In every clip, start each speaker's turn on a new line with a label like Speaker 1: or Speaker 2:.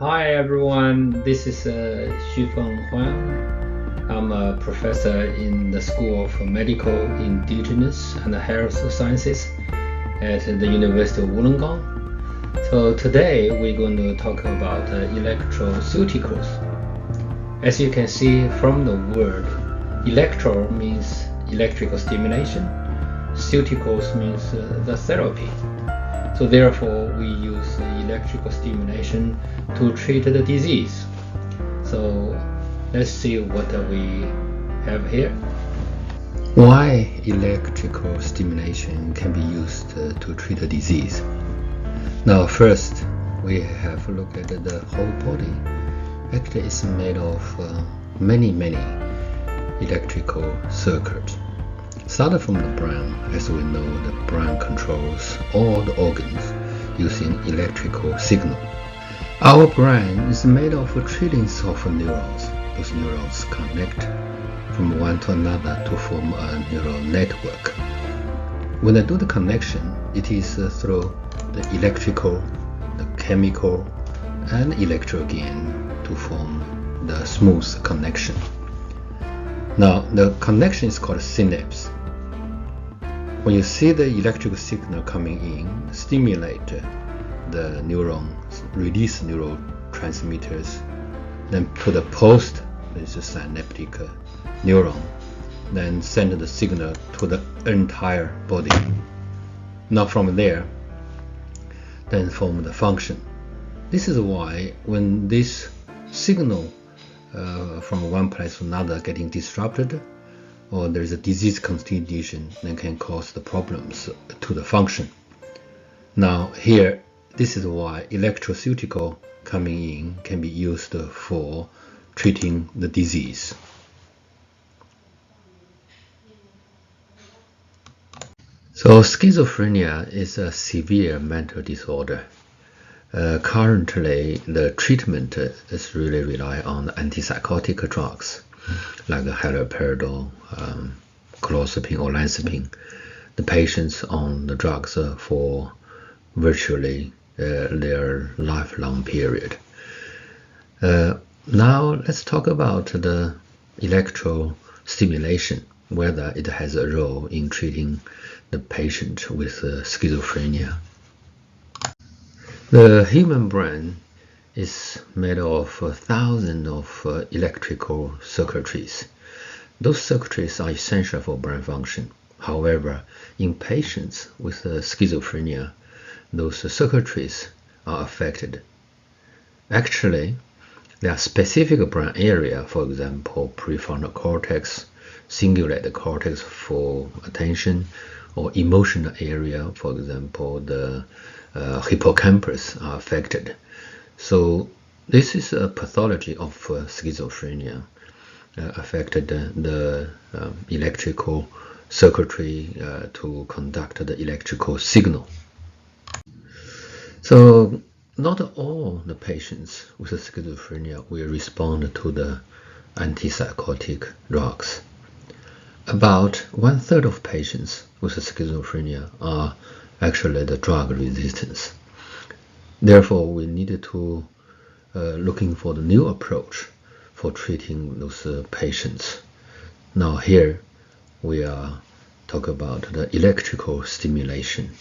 Speaker 1: Hi everyone, this is Xu-Feng. I'm a professor in the School of Medical, Indigenous and Health Sciences at the University of Wollongong. So today we're going to talk about electroceuticals. As you can see from the word, electro means electrical stimulation, ceuticals means the therapy. So therefore, we use electrical stimulation to treat the disease. So let's see what we have here. Why electrical stimulation can be used to treat a disease? Now first, we have a look at the whole body. Actually, it's made of many electrical circuits. Started from the brain. As we know, the brain controls all the organs using electrical signal. Our brain is made of trillions of neurons. Those neurons connect from one to another to form a neural network. When they do the connection, it is through the electrical, the chemical, and electro again to form the smooth connection. Now, the connection is called synapse. When you see the electrical signal coming in, stimulate the neurons, release neurotransmitters, then to the post, this is synaptic neuron, then send the signal to the entire body. Now from there, then form the function. This is why when this signal from one place to another getting disrupted, or there is a disease constitution that can cause the problems to the function. Now here, this is why electroceutical coming in can be used for treating the disease. So schizophrenia is a severe mental disorder. Currently, the treatment is really rely on antipsychotic drugs like haloperidol, clozapine, or olanzapine. The patients on the drugs for virtually their lifelong period. Now let's talk about the electrostimulation, whether it has a role in treating the patient with schizophrenia. The human brain is made of thousands of electrical circuitries. Those circuitries are essential for brain function. However, in patients with schizophrenia, those circuitries are affected. Actually, there are specific brain areas, for example, prefrontal cortex, cingulate cortex for attention, or emotional area, for example, the hippocampus are affected. So this is a pathology of schizophrenia, affected the electrical circuitry to conduct the electrical signal. So not all the patients with schizophrenia will respond to the antipsychotic drugs. About 1/3 of patients with schizophrenia are actually the drug resistance. Therefore, we need to looking for the new approach for treating those patients. Now here we are talking about the electrical stimulation.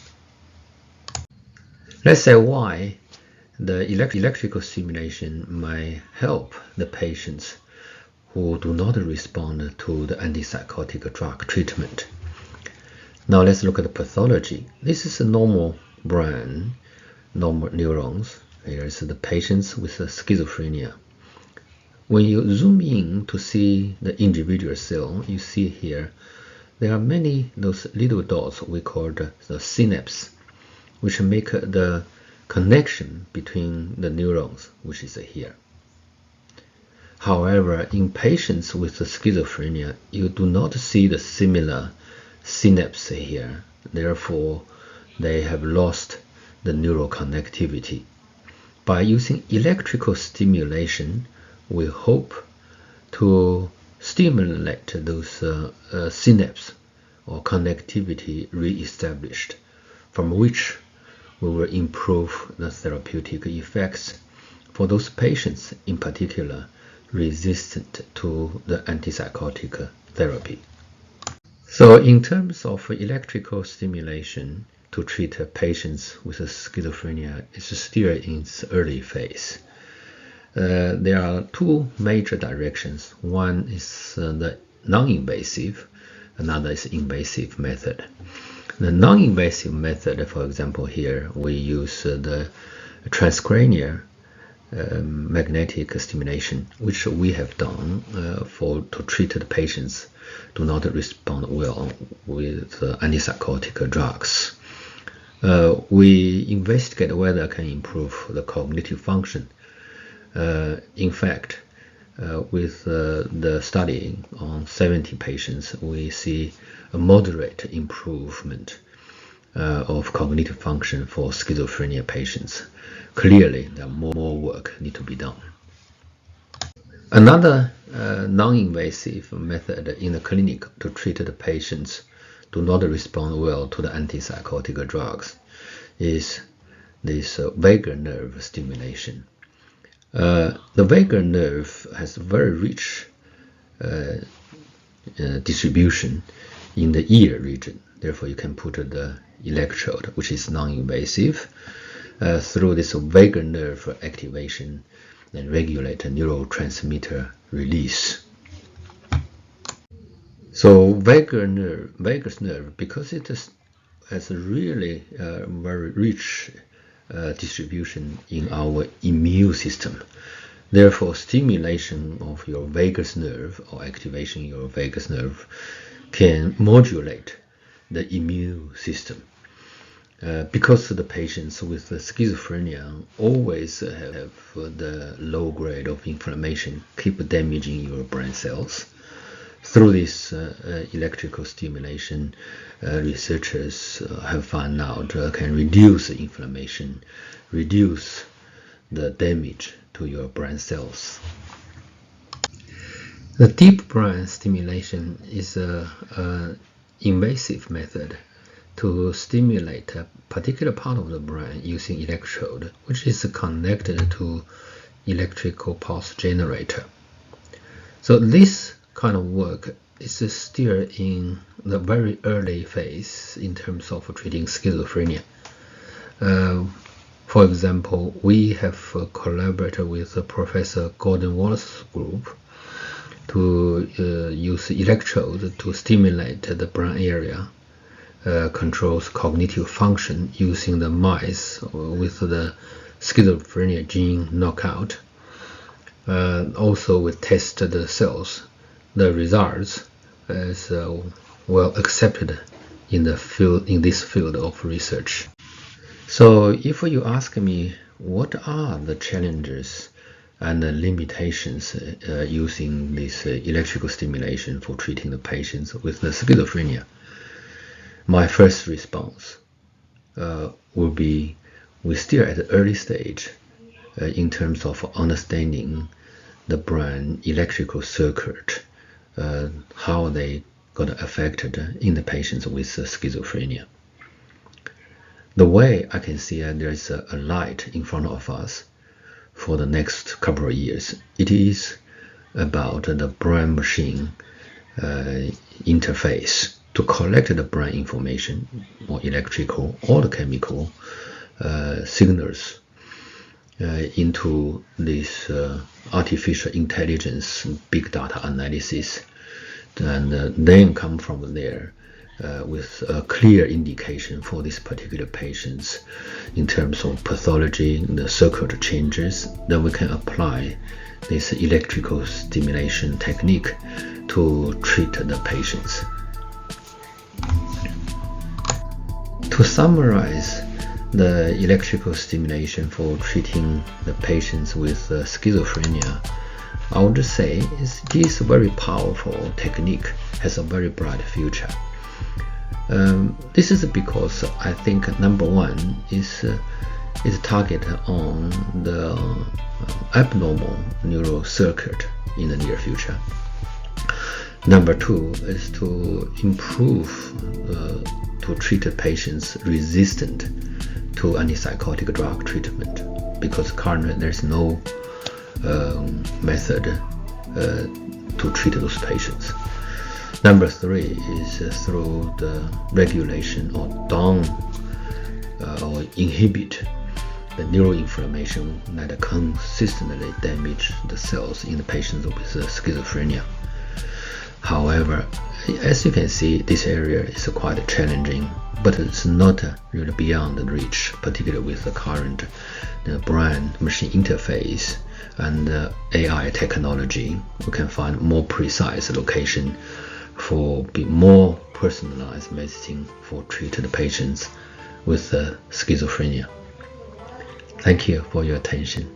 Speaker 1: Let's say why the electrical stimulation might help the patients who do not respond to the antipsychotic drug treatment. Now let's look at the pathology. This is a normal brain, normal neurons. Here is the patients with schizophrenia. When you zoom in to see the individual cell, you see here there are many those little dots we call the synapse, which make the connection between the neurons, which is here. However, in patients with schizophrenia, you do not see the similar synapse here. Therefore, they have lost the neural connectivity. By using electrical stimulation, we hope to stimulate those synapse or connectivity re-established, from which we will improve the therapeutic effects for those patients in particular resistant to the antipsychotic therapy. So in terms of electrical stimulation to treat patients with schizophrenia, it's still in its early phase. There are two major directions. One is the non-invasive, another is invasive method. The non-invasive method, for example, here we use the transcranial magnetic stimulation, which we have done to treat the patients do not respond well with antipsychotic drugs. We investigate whether it can improve the cognitive function. In fact, with the study on 70 patients, we see a moderate improvement of cognitive function for schizophrenia patients. Clearly, there more work need to be done. Another non-invasive method in the clinic to treat the patients do not respond well to the antipsychotic drugs is this vagus nerve stimulation. The vagus nerve has very rich distribution in the ear region. Therefore, you can put the electrode, which is non-invasive, through this vagus nerve activation and regulate neurotransmitter release. So vagus nerve, because it has a really very rich distribution in our immune system. Therefore, stimulation of your vagus nerve or activation of your vagus nerve can modulate the immune system. Because the patients with schizophrenia always have the low grade of inflammation, keep damaging your brain cells. Through this electrical stimulation, researchers have found out can reduce inflammation, reduce the damage to your brain cells. The deep brain stimulation is an invasive method to stimulate a particular part of the brain using electrode, which is connected to electrical pulse generator. So this kind of work is still in the very early phase in terms of treating schizophrenia. For example, we have collaborated with Professor Gordon Wallace's group to use electrode to stimulate the brain area, controls cognitive function using the mice with the schizophrenia gene knockout. Also, we tested the cells. The results is well accepted in the field, in this field of research. So if you ask me what are the challenges and the limitations using this electrical stimulation for treating the patients with the schizophrenia, my first response will be we're still at the early stage in terms of understanding the brain electrical circuit, how they got affected in the patients with schizophrenia. The way I can see there is a light in front of us for the next couple of years, it is about the brain-machine interface to collect the brain information, or electrical or the chemical signals into this artificial intelligence big data analysis, and then come from there with a clear indication for this particular patients in terms of pathology, the circuit changes. Then we can apply this electrical stimulation technique to treat the patients. To summarize the electrical stimulation for treating the patients with schizophrenia, I would say it is a very powerful technique, has a very bright future. This is because I think number one is target on the abnormal neural circuit in the near future. Number two is to improve to treat patients resistant to antipsychotic drug treatment. because currently there's no method to treat those patients. Number 3 is through the regulation or or inhibit the neuroinflammation that consistently damage the cells in the patients with schizophrenia. However, as you can see, this area is quite challenging, but it's not really beyond the reach, particularly with the current brain-machine interface and AI technology. We can find more precise location for more personalized medicine for treated patients with schizophrenia. Thank you for your attention.